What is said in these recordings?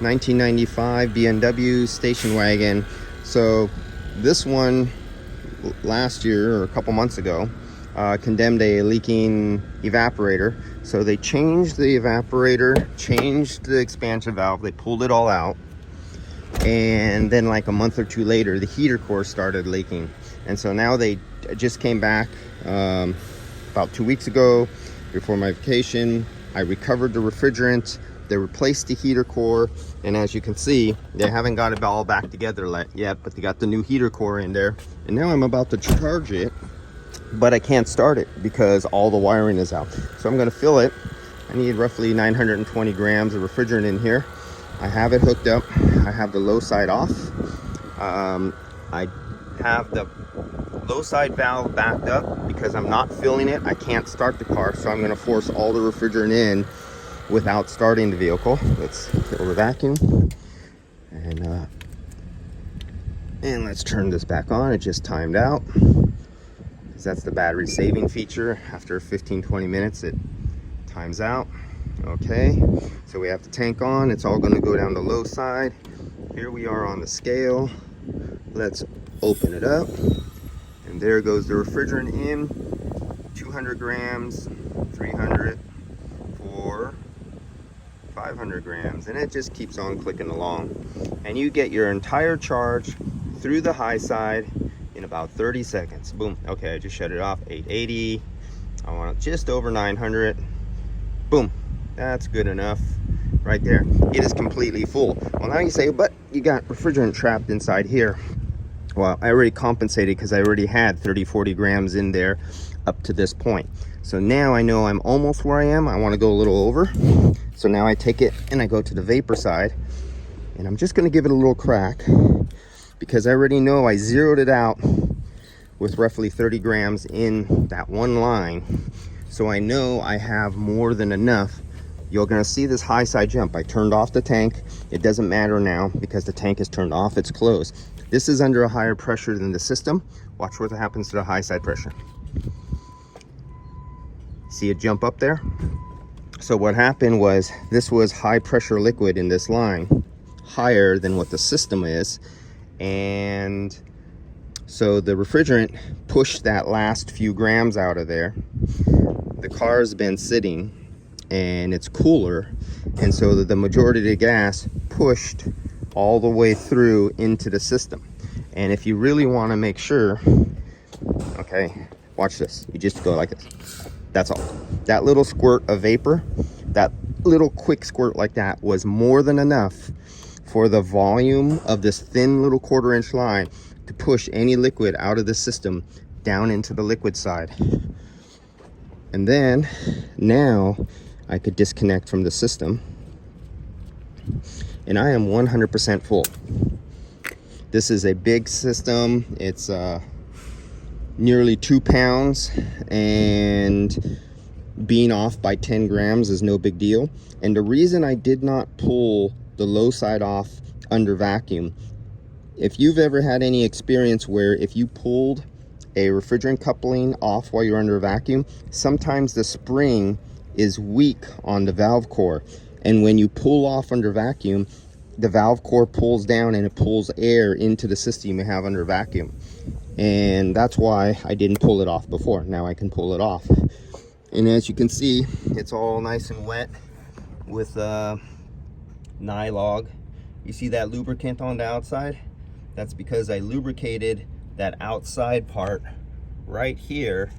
1995 BMW station wagon. So this one last year or a couple months ago condemned a leaking evaporator. So they changed the evaporator, changed the expansion valve, they pulled it all out, and then like a month or two later the heater core started leaking. And so now they just came back about 2 weeks ago before my vacation. I recovered the refrigerant, they replaced the heater core, and as you can see, they haven't got it all back together yet, but they got the new heater core in there. And now I'm about to charge it, but I can't start it because all the wiring is out. So I'm going to fill it. I need roughly 920 grams of refrigerant in here. I have it hooked up. I have the low side off. I have the low side valve backed up because I'm not filling it. I can't start the car, so I'm going to force all the refrigerant in without starting the vehicle. Let's fill the vacuum, and let's turn this back on. It just timed out because that's the battery saving feature. After 15-20 minutes it times out. Okay, so we have the tank on. It's all going to go down the low side. Here we are on the scale. Let's open it up, and there goes the refrigerant in. 200 grams, 300, 400, 500 grams, and it just keeps on clicking along, and you get your entire charge through the high side in about 30 seconds. Boom. Okay, I just shut it off. 880. I want it just over 900. Boom. That's good enough right there. It is completely full. Well, now you say, but you got refrigerant trapped inside here. Well, I already compensated because I already had 30-40 grams in there up to this point. So now I know I'm almost where I am. I want to go a little over. So now I take it and I go to the vapor side, and I'm just going to give it a little crack because I already know I zeroed it out with roughly 30 grams in that one line. So I know I have more than enough. You're going to see this high side jump. I turned off the tank. It doesn't matter now because the tank is turned off. It's closed. This is under a higher pressure than the system. Watch what happens to the high side pressure. See it jump up there? So what happened was this was high pressure liquid in this line, higher than what the system is. And so the refrigerant pushed that last few grams out of there. The car's been sitting and it's cooler, and so the majority of the gas pushed all the way through into the system. And if you really want to make sure, okay, watch this. You just go like this. That's all. That little squirt of vapor, that little quick squirt like that was more than enough for the volume of this thin little 1/4 inch line to push any liquid out of the system down into the liquid side. And then now I could disconnect from the system, and I am 100% full. This is a big system. It's nearly 2 pounds, and being off by 10 grams is no big deal. And the reason I did not pull the low side off under vacuum, if you've ever had any experience where if you pulled a refrigerant coupling off while you're under a vacuum, sometimes the spring is weak on the valve core, and when you pull off under vacuum, the valve core pulls down and it pulls air into the system you have under vacuum. And that's why I didn't pull it off before. Now I can pull it off, and as you can see, it's all nice and wet with nylog. You see that lubricant on the outside? That's because I lubricated that outside part right here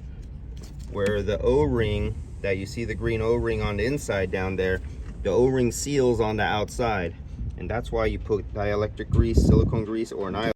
where the O-ring that you see, the green O-ring on the inside down there, the O-ring seals on the outside, and that's why you put dielectric grease, silicone grease, or nylon